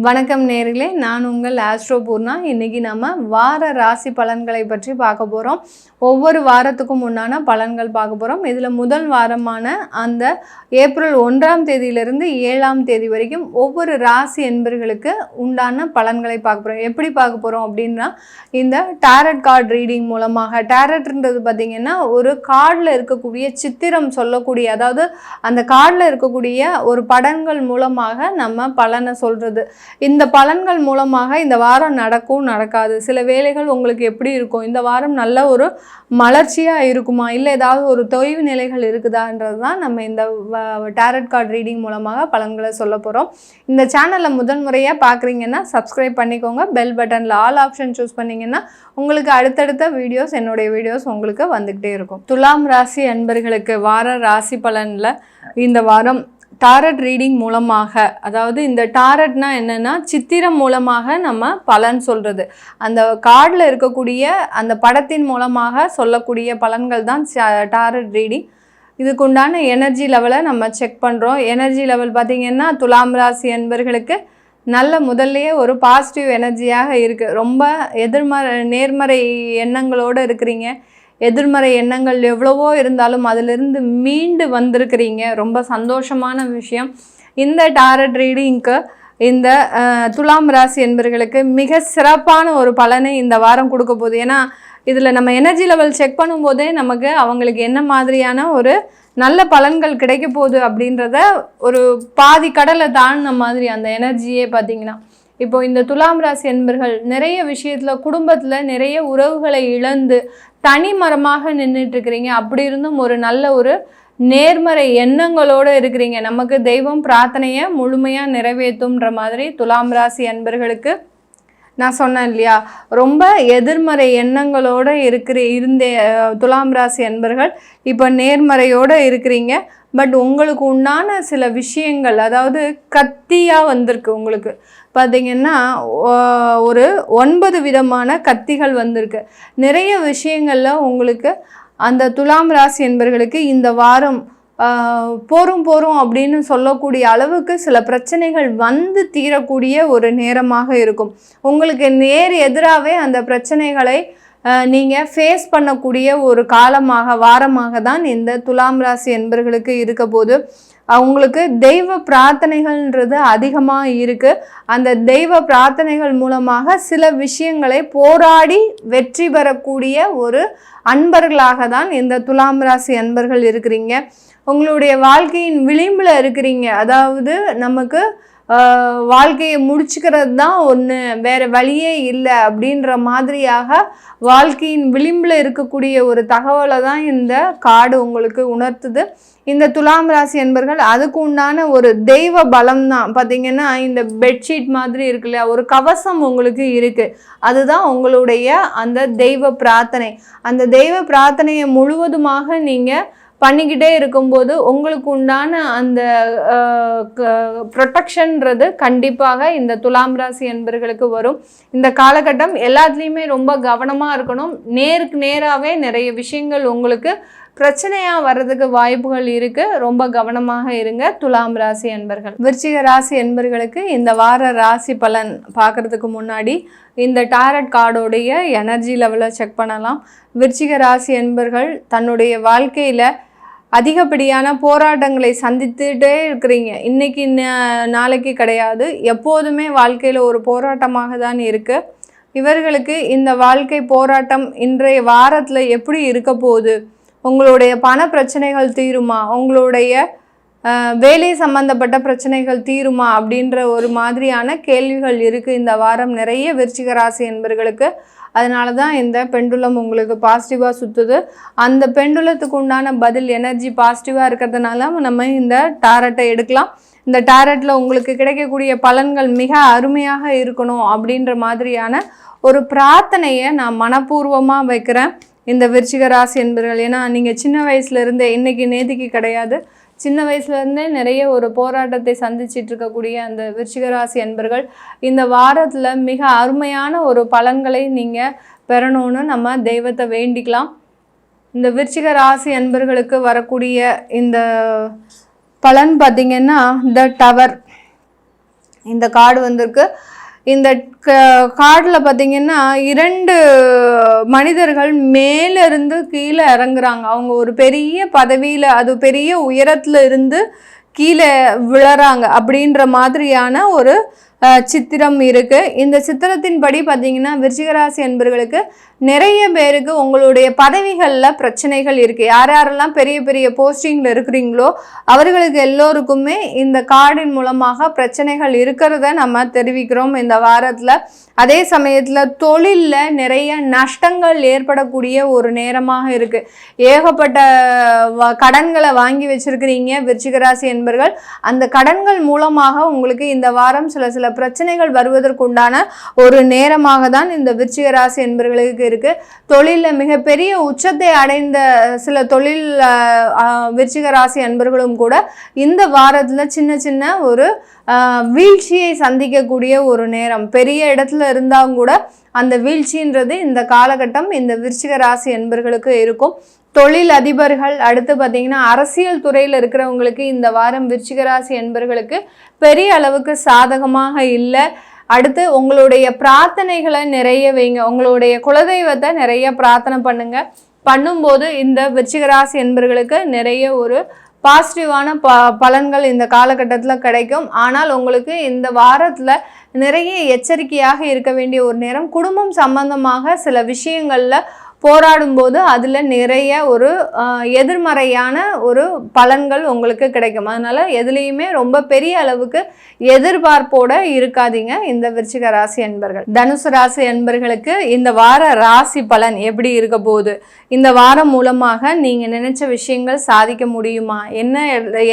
வணக்கம் நேயர்களே, நான் உங்கள் ஆஸ்ட்ரோ பூர்ணா. இன்றைக்கி நம்ம வார ராசி பலன்களை பற்றி பார்க்க போகிறோம். ஒவ்வொரு வாரத்துக்கும் உண்டான பலன்கள் பார்க்க போகிறோம். இதில் முதல் வாரமான அந்த ஏப்ரல் 1ஆம் தேதியிலிருந்து 7ஆம் தேதி வரைக்கும் ஒவ்வொரு ராசி என்பர்களுக்கு உண்டான பலன்களை பார்க்க போகிறோம். எப்படி பார்க்க போகிறோம் அப்படின்னா, இந்த டாரட் கார்டு ரீடிங் மூலமாக. டாரட்ன்றது பார்த்திங்கன்னா ஒரு கார்டில் இருக்கக்கூடிய சித்திரம் சொல்லக்கூடிய, அதாவது அந்த கார்டில் இருக்கக்கூடிய ஒரு படங்கள் மூலமாக நம்ம பலனை சொல்கிறது. இந்த பலன்கள் மூலமாக இந்த வாரம் நடக்கும் நடக்காது, சில வேலைகள் உங்களுக்கு எப்படி இருக்கும், இந்த வாரம் நல்ல ஒரு மலர்ச்சியாக இருக்குமா, இல்லை ஏதாவது ஒரு தொய்வு நிலைகள் இருக்குதான்றது தான் நம்ம இந்த டாரட் கார்டு ரீடிங் மூலமாக பலன்களை சொல்ல போகிறோம். இந்த சேனலில் முதன்முறையாக பார்க்குறீங்கன்னா சப்ஸ்கிரைப் பண்ணிக்கோங்க. பெல் பட்டனில் ஆல் ஆப்ஷன் சூஸ் பண்ணிங்கன்னா உங்களுக்கு அடுத்தடுத்த வீடியோஸ், என்னுடைய வீடியோஸ் உங்களுக்கு வந்துக்கிட்டே இருக்கும். துலாம் ராசி அன்பர்களுக்கு வார ராசி பலனில் இந்த வாரம் டாரட் ரீடிங் மூலமாக, அதாவது இந்த டாரட்னா என்னென்னா சித்திரம் மூலமாக நம்ம பலன் சொல்கிறது. அந்த கார்டில் இருக்கக்கூடிய அந்த படத்தின் மூலமாக சொல்லக்கூடிய பலன்கள் தான் டாரட் ரீடிங். இதுக்குண்டான எனர்ஜி லெவலை நம்ம செக் பண்ணுறோம். எனர்ஜி லெவல் பார்த்திங்கன்னா துலாம் ராசி என்பர்களுக்கு நல்ல முதல்லையே ஒரு பாசிட்டிவ் எனர்ஜியாக இருக்குது. ரொம்ப நேர்மறை எண்ணங்களோடு இருக்கிறீங்க. எதிர்மறை எண்ணங்கள் எவ்வளவோ இருந்தாலும் அதிலிருந்து மீண்டு வந்திருக்கிறீங்க. ரொம்ப சந்தோஷமான விஷயம். இந்த டாரட் ரீடிங்க்கு இந்த துலாம் ராசி என்பர்களுக்கு மிக சிறப்பான ஒரு பலனை இந்த வாரம் கொடுக்க போகுது. ஏன்னா இதில் நம்ம எனர்ஜி லெவல் செக் பண்ணும்போதே நமக்கு அவங்களுக்கு என்ன மாதிரியான ஒரு நல்ல பலன்கள் கிடைக்க போகுது அப்படின்றத ஒரு பாதி கடலை தாண்டின மாதிரி அந்த எனர்ஜியே பார்த்திங்கன்னா, இப்போ இந்த துலாம் ராசி என்பர்கள் நிறைய விஷயத்தில் குடும்பத்தில் நிறைய உறவுகளை இழந்து தனி மரமாக நின்றுட்டு இருக்கிறீங்க. அப்படி இருந்தும் ஒரு நல்ல ஒரு நேர்மறை எண்ணங்களோடு இருக்கிறீங்க. நமக்கு தெய்வம் பிரார்த்தனையை முழுமையாக நிறைவேற்றும்ன்ற மாதிரி துலாம் ராசி அன்பர்களுக்கு நான் சொன்னேன் இல்லையா, ரொம்ப எதிர்மறை எண்ணங்களோடு இருந்த துலாம் ராசி அன்பர்கள் இப்போ நேர்மறையோடு இருக்கிறீங்க. பட் உங்களுக்கு உண்டான சில விஷயங்கள், அதாவது கத்தியாக வந்திருக்கு. உங்களுக்கு பார்த்திங்கன்னா ஒரு 9 விதமான கத்திகள் வந்திருக்கு. நிறைய விஷயங்களில் உங்களுக்கு அந்த துலாம் ராசி என்பர்களுக்கு இந்த வாரம் போரும் அப்படின்னு சொல்லக்கூடிய அளவுக்கு சில பிரச்சனைகள் வந்து தீரக்கூடிய ஒரு நேரமாக இருக்கும். உங்களுக்கு எதிராகவே அந்த பிரச்சனைகளை நீங்கள் ஃபேஸ் பண்ணக்கூடிய ஒரு வாரமாக தான் இந்த துலாம் ராசி என்பர்களுக்கு இருக்க போது. அவங்களுக்கு தெய்வ பிரார்த்தனைகள்ன்றது அதிகமாக இருக்குது. அந்த தெய்வ பிரார்த்தனைகள் மூலமாக சில விஷயங்களை போராடி வெற்றி பெறக்கூடிய ஒரு அன்பர்களாக தான் இந்த துலாம் ராசி அன்பர்கள் இருக்கிறீங்க. உங்களுடைய வாழ்க்கையின் விளிம்பில் இருக்கிறீங்க. அதாவது நமக்கு வாழ்க்கையை முடிச்சுக்கிறது தான் ஒன்று, வேறு வழியே இல்லை அப்படின்ற மாதிரியாக வாழ்க்கையின் விளிம்பில் இருக்கக்கூடிய ஒரு தகவலை தான் இந்த கார்டு உங்களுக்கு உணர்த்துது. இந்த துலாம் ராசி என்பர்கள் அதுக்கு உண்டான ஒரு தெய்வ பலம் தான். பார்த்திங்கன்னா இந்த பெட்ஷீட் மாதிரி இருக்கு இல்லையா, ஒரு கவசம் உங்களுக்கு இருக்குது. அதுதான் உங்களுடைய அந்த தெய்வ பிரார்த்தனை. அந்த தெய்வ பிரார்த்தனையை முழுவதுமாக நீங்கள் பண்ணிக்கிட்டே இருக்கும்போது உங்களுக்கு உண்டான அந்த ப்ரொடெக்ஷன்றது கண்டிப்பாக இந்த துலாம் ராசி என்பர்களுக்கு வரும். இந்த காலகட்டம் எல்லாத்துலேயுமே ரொம்ப கவனமாக இருக்கணும். நேருக்கு நேராகவே நிறைய விஷயங்கள் உங்களுக்கு பிரச்சனையாக வர்றதுக்கு வாய்ப்புகள் இருக்குது. ரொம்ப கவனமாக இருங்க துலாம் ராசி என்பர்கள். விருச்சிக ராசி என்பர்களுக்கு இந்த வார ராசி பலன் பார்க்குறதுக்கு முன்னாடி இந்த டாரட் கார்டோடைய எனர்ஜி லெவலை செக் பண்ணலாம். விருச்சிக ராசி என்பர்கள் தன்னுடைய வாழ்க்கையில் அதிகப்படியான போராட்டங்களை சந்தித்துட்டே இருக்கிறீங்க. இன்றைக்கி நாளைக்கு கிடையாது, எப்போதுமே வாழ்க்கையில் ஒரு போராட்டமாக தான் இருக்குது. இவர்களுக்கு இந்த வாழ்க்கை போராட்டம் இன்றைய வாரத்தில் எப்படி இருக்க போகுது, உங்களுடைய பண பிரச்சனைகள் தீருமா, உங்களுடைய வேலை சம்பந்தப்பட்ட பிரச்சனைகள் தீருமா அப்படின்ற ஒரு மாதிரியான கேள்விகள் இருக்குது இந்த வாரம் நிறைய விருச்சிக ராசி என்பர்களுக்கு. அதனால தான் இந்த பெண்டுலம் உங்களுக்கு பாசிட்டிவாக சுற்றுது. அந்த பெண்டுலத்துக்கு உண்டான பதில் எனர்ஜி பாசிட்டிவாக இருக்கிறதுனால நம்ம இந்த டாரட்டை எடுக்கலாம். இந்த டாரட்டில் உங்களுக்கு கிடைக்கக்கூடிய பலன்கள் மிக அருமையாக இருக்கணும் அப்படின்ற மாதிரியான ஒரு பிரார்த்தனையை நான் மனப்பூர்வமாக வைக்கிறேன் இந்த விருச்சிக ராசி என்பர்கள். ஏன்னா நீங்கள் சின்ன வயசுலேருந்தே, இன்றைக்கி நேதிக்கு கிடையாது, சின்ன வயசுலேருந்தே நிறைய ஒரு போராட்டத்தை சந்திச்சிட்டு இருக்கக்கூடிய அந்த விருச்சிக ராசி என்பர்கள் இந்த வாரத்தில் மிக அருமையான ஒரு பலன்களை நீங்கள் பெறணும்னு நம்ம தெய்வத்தை வேண்டிக்கலாம். இந்த விருச்சிக ராசி என்பர்களுக்கு வரக்கூடிய இந்த பலன் பார்த்திங்கன்னா த டவர். இந்த கார்டு வந்திருக்கு. இந்த கார்டில் பார்த்தீங்கன்னா 2 மனிதர்கள் மேலிருந்து கீழே இறங்குறாங்க. அவங்க ஒரு பெரிய பதவியில், அது பெரிய உயரத்தில் இருந்து கீழே விழறாங்க அப்படின்ற மாதிரியான ஒரு சித்திரம் இருக்குது. இந்த சித்திரத்தின்படி பார்த்தீங்கன்னா விருச்சிக ராசி அன்பர்களுக்கு நிறைய பேருக்கு உங்களுடைய பதவிகளில் பிரச்சனைகள் இருக்குது. யார் யாரெல்லாம் பெரிய பெரிய போஸ்டிங்கில் இருக்கிறீங்களோ அவர்களுக்கு எல்லோருக்குமே இந்த கார்டின் மூலமாக பிரச்சனைகள் இருக்கிறத நம்ம தெரிவிக்கிறோம் இந்த வாரத்தில். அதே சமயத்தில் தொழிலில் நிறைய நஷ்டங்கள் ஏற்படக்கூடிய ஒரு நேரமாக இருக்குது. ஏகப்பட்ட கடன்களை வாங்கி வச்சிருக்கிறீங்க விருச்சிக ராசி என்பர்கள். அந்த கடன்கள் மூலமாக உங்களுக்கு இந்த வாரம் சில பிரச்சனைகள் வருவதற்குண்டான ஒரு நேரமாக தான் இந்த விருச்சிக ராசி என்பர்களுக்கு இருக்கு. தொழிலில் மிகப்பெரிய உச்சத்தை அடைந்த சில தொழில் விருச்சிக ராசி அன்பர்களும் கூட இந்த வாரத்தில் சின்ன ஒரு வீழ்ச்சியை சந்திக்கக்கூடிய ஒரு நேரம். பெரிய இடத்துல இருந்தாலும் கூட அந்த வீழ்ச்சின்றது இந்த காலகட்டம் இந்த விருச்சிக ராசி அன்பர்களுக்கு இருக்கும். தொழில் அதிபர்கள், அடுத்து பார்த்தீங்கன்னா அரசியல் துறையில் இருக்கிறவங்களுக்கு இந்த வாரம் விருச்சிக ராசி அன்பர்களுக்கு பெரிய அளவுக்கு சாதகமாக இல்லை. அடுத்து உங்களுடைய பிரார்த்தனைகளை நிறைய வைங்க. உங்களுடைய குலதெய்வத்தை நிறைய பிரார்த்தனை பண்ணும்போது இந்த விருச்சிக ராசி அன்பர்களுக்கு நிறைய ஒரு பாசிட்டிவான பலன்கள் இந்த காலகட்டத்தில் கிடைக்கும். ஆனால் உங்களுக்கு இந்த வாரத்தில் நிறைய எச்சரிக்கையாக இருக்க வேண்டிய ஒரு நேரம். குடும்பம் சம்பந்தமாக சில விஷயங்களில் போராடும்போது அதில் நிறைய ஒரு எதிர்மறையான ஒரு பலன்கள் உங்களுக்கு கிடைக்கும். அதனால் எதுலேயுமே ரொம்ப பெரிய அளவுக்கு எதிர்பார்ப்போடு இருக்காதீங்க இந்த விருச்சிக ராசி அன்பர்கள். தனுசு ராசி அன்பர்களுக்கு இந்த வார ராசி பலன் எப்படி இருக்க போகுது? இந்த வாரம் மூலமாக நீங்கள் நினைச்ச விஷயங்கள் சாதிக்க முடியுமா?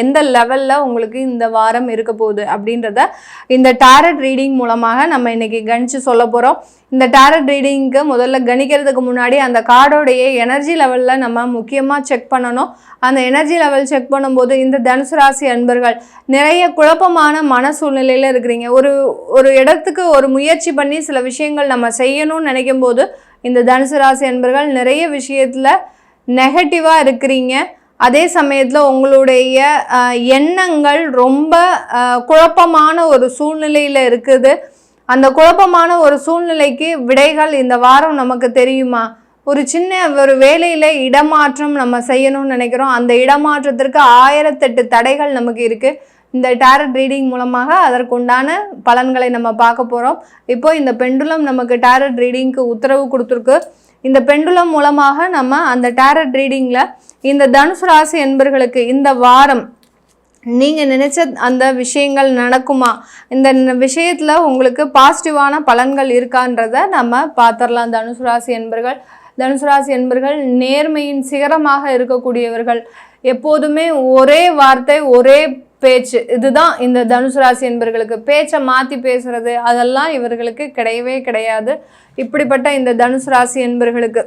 எந்த லெவலில் உங்களுக்கு இந்த வாரம் இருக்க போகுது அப்படின்றத இந்த டாரட் ரீடிங் மூலமாக நம்ம இன்னைக்கு கணிச்சு சொல்ல போகிறோம். இந்த டாரட் ரீடிங்க்கு முதல்ல கணிக்கிறதுக்கு முன்னாடி அந்த கார்டோடைய எனர்ஜி லெவலில் நம்ம முக்கியமாக செக் பண்ணணும். அந்த எனர்ஜி லெவல் செக் பண்ணும்போது இந்த தனுசு ராசி அன்பர்கள் நிறைய குழப்பமான மன சூழ்நிலையில் இருக்கிறீங்க. ஒரு இடத்துக்கு ஒரு முயற்சி பண்ணி சில விஷயங்கள் நம்ம செய்யணும்னு நினைக்கும் போது இந்த தனுசு ராசி அன்பர்கள் நிறைய விஷயத்தில் நெகட்டிவாக இருக்கிறீங்க. அதே சமயத்தில் உங்களுடைய எண்ணங்கள் ரொம்ப குழப்பமான ஒரு சூழ்நிலையில் இருக்குது. அந்த குழப்பமான ஒரு சூழ்நிலைக்கு விடைகள் இந்த வாரம் நமக்கு தெரியுமா? ஒரு சின்ன ஒரு வேலையில் இடமாற்றம் நம்ம செய்யணும்னு நினைக்கிறோம். அந்த இடமாற்றத்திற்கு 1008 தடைகள் நமக்கு இருக்குது. இந்த டாரட் ரீடிங் மூலமாக அதற்குண்டான பலன்களை நம்ம பார்க்க போகிறோம். இப்போ இந்த பெண்டுலம் நமக்கு டாரட் ரீடிங்க்கு உத்தரவு கொடுத்துருக்கு. இந்த பெண்டுலம் மூலமாக நம்ம அந்த டாரட் ரீடிங்கில் இந்த தனுசு ராசி என்பர்களுக்கு இந்த வாரம் நீங்கள் நினச்ச அந்த விஷயங்கள் நடக்குமா? இந்த விஷயத்தில் உங்களுக்கு பாசிட்டிவான பலன்கள் இருக்கான்றதை நம்ம பார்த்துடலாம். தனுசு ராசி என்பர்கள் நேர்மையின் சிகரமாக இருக்கக்கூடியவர்கள். எப்போதுமே ஒரே வார்த்தை ஒரே பேச்சு, இதுதான் இந்த தனுசு ராசி என்பர்களுக்கு. பேச்சை மாற்றி பேசுறது அதெல்லாம் இவர்களுக்கு கிடையவே கிடையாது. இப்படிப்பட்ட இந்த தனுசு ராசி என்பர்களுக்கு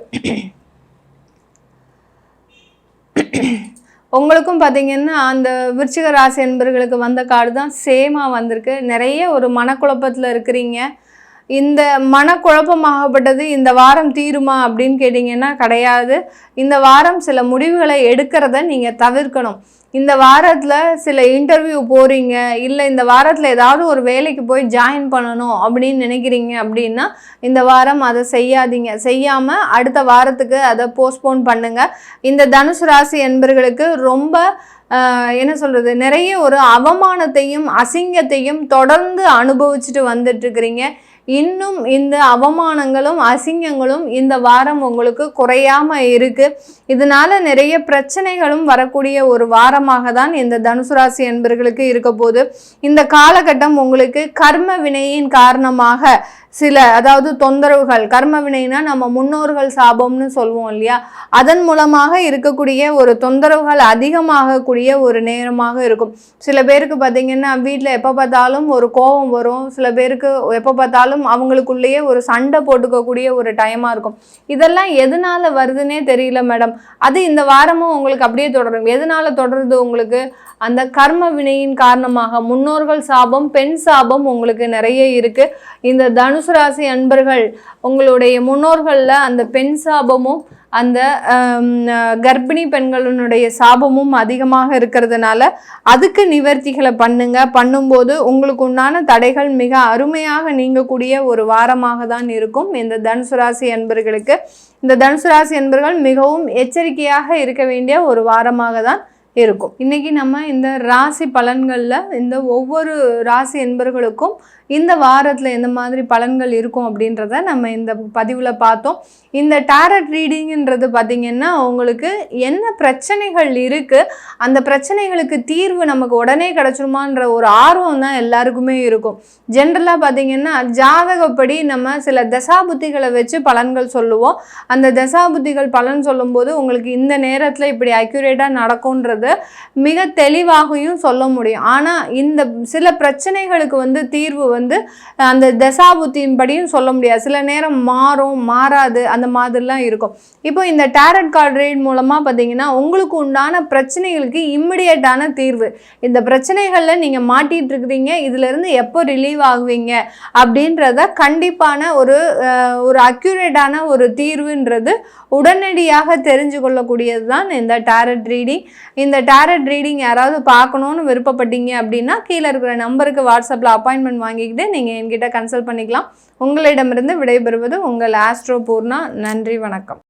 உங்களுக்கும் பார்த்தீங்கன்னா அந்த விருச்சிக ராசி என்பர்களுக்கு வந்த கார்டு தான் சேமாக வந்திருக்கு. நிறைய ஒரு மனக்குழப்பத்தில் இருக்கிறீங்க. இந்த மனக்குழப்பமாகப்பட்டது இந்த வாரம் தீருமா அப்படின்னு கேட்டிங்கன்னா கிடையாது. இந்த வாரம் சில முடிவுகளை எடுக்கிறத நீங்கள் தவிர்க்கணும். இந்த வாரத்தில் சில இன்டர்வியூ போகிறீங்க, இல்லை இந்த வாரத்தில் ஏதாவது ஒரு வேலைக்கு போய் ஜாயின் பண்ணணும் அப்படின்னு நினைக்கிறீங்க அப்படின்னா இந்த வாரம் அதை செய்யாமல் அடுத்த வாரத்துக்கு அதை போஸ்ட்போன் பண்ணுங்கள். இந்த தனுசு ராசி என்பர்களுக்கு ரொம்ப என்ன சொல்கிறது, நிறைய ஒரு அவமானத்தையும் அசிங்கத்தையும் தொடர்ந்து அனுபவிச்சுட்டு வந்துட்டுருக்கிறீங்க. இன்னும் இந்த அவமானங்களும் அசிங்கங்களும் இந்த வாரம் உங்களுக்கு குறையாமல் இருக்குது. இதனால் நிறைய பிரச்சனைகளும் வரக்கூடிய ஒரு வாரமாக தான் இந்த தனுசு ராசி என்பர்களுக்கு இருக்க போது. இந்த காலகட்டம் உங்களுக்கு கர்ம வினையின் காரணமாக அதாவது தொந்தரவுகள், கர்ம வினைனா நம்ம முன்னோர்கள் சாபம்னு சொல்லுவோம் இல்லையா, அதன் மூலமாக இருக்கக்கூடிய ஒரு தொந்தரவுகள் அதிகமாகக்கூடிய ஒரு நேரமாக இருக்கும். சில பேருக்கு பார்த்தீங்கன்னா வீட்டில் எப்போ பார்த்தாலும் ஒரு கோபம் வரும். சில பேருக்கு எப்போ பார்த்தாலும் அவங்களுக்குள்ளேயே ஒரு சண்டை போட்டுக்கக்கூடிய ஒரு டைமாக இருக்கும். இதெல்லாம் எதனால வருதுன்னே தெரியல மேடம். அது இந்த வாரமும் உங்களுக்கு அப்படியே தொடரும். எதனால தொடருது? உங்களுக்கு அந்த கர்ம வினையின் காரணமாக முன்னோர்கள் சாபம், பெண் சாபம் உங்களுக்கு நிறைய இருக்குது. இந்த தனுசு தனுசு ராசி அன்பர்கள் உங்களுடைய முன்னோர்களில் அந்த பெண் சாபமும் அந்த கர்ப்பிணி பெண்களுடைய சாபமும் அதிகமாக இருக்கிறதுனால அதுக்கு நிவர்த்திகளை பண்ணும்போது உங்களுக்கு உண்டான தடைகள் மிக அருமையாக நீங்கக்கூடிய ஒரு வாரமாக தான் இருக்கும் இந்த தனுசு ராசி அன்பர்களுக்கு. இந்த தனுசு ராசி அன்பர்கள் மிகவும் எச்சரிக்கையாக இருக்க வேண்டிய ஒரு வாரமாக தான் இருக்கும். இன்னைக்கு நம்ம இந்த ராசி பலன்களில் இந்த ஒவ்வொரு ராசி என்பர்களுக்கும் இந்த வாரத்தில் எந்த மாதிரி பலன்கள் இருக்கும் அப்படின்றத நம்ம இந்த பதிவில் பார்த்தோம். இந்த டாரட் ரீடிங்ன்றது பார்த்திங்கன்னா உங்களுக்கு என்ன பிரச்சனைகள் இருக்குது, அந்த பிரச்சனைகளுக்கு தீர்வு நமக்கு உடனே கிடச்சிருமான்ற ஒரு ஆர்வம் தான் எல்லாருக்குமே இருக்கும். ஜென்ரலாக பார்த்திங்கன்னா ஜாதகப்படி நம்ம சில தசாபுத்திகளை வச்சு பலன்கள் சொல்லுவோம். அந்த தசாபுத்திகள் பலன் சொல்லும்போது உங்களுக்கு இந்த நேரத்தில் இப்படி அக்யூரேட்டாக நடக்கும்ன்றது மிக தெளிவாகவும் சொல்ல முடியும். ஆனால் இந்த சில பிரச்சனைகளுக்கு தீர்வு அந்த தசாபுத்தியின் படியும் சொல்ல முடியாது. சில நேரம் மாறும், மாறாது, அந்த மாதிரிலாம் இருக்கும். இப்போ இந்த டாரட் கார்டு ரீட் மூலமாக பார்த்தீங்கன்னா உங்களுக்கு உண்டான பிரச்சனைகளுக்கு இம்மிடியேட்டான தீர்வு. இந்த பிரச்சனைகளில் நீங்கள் மாட்டிகிட்டு இருக்கிறீங்க, இதிலிருந்து எப்போ ரிலீவ் ஆகுவீங்க அப்படின்றத கண்டிப்பான ஒரு அக்யூரேட்டான ஒரு தீர்வுன்றது உடனடியாக தெரிஞ்சு கொள்ளக்கூடியது தான் இந்த டாரட் ரீடிங். இந்த டாரட் ரீடிங் யாராவது பார்க்கணுன்னு விருப்பப்பட்டீங்க அப்படின்னா கீழே இருக்கிற நம்பருக்கு வாட்ஸ்அப்பில் அப்பாயின்மெண்ட் வாங்கிக்கிட்டு நீங்கள் என்கிட்ட கன்சல்ட் பண்ணிக்கலாம். உங்களிடமிருந்து விடைபெறுவது உங்கள் ஆஸ்ட்ரோ பூர்ணா. நன்றி, வணக்கம்.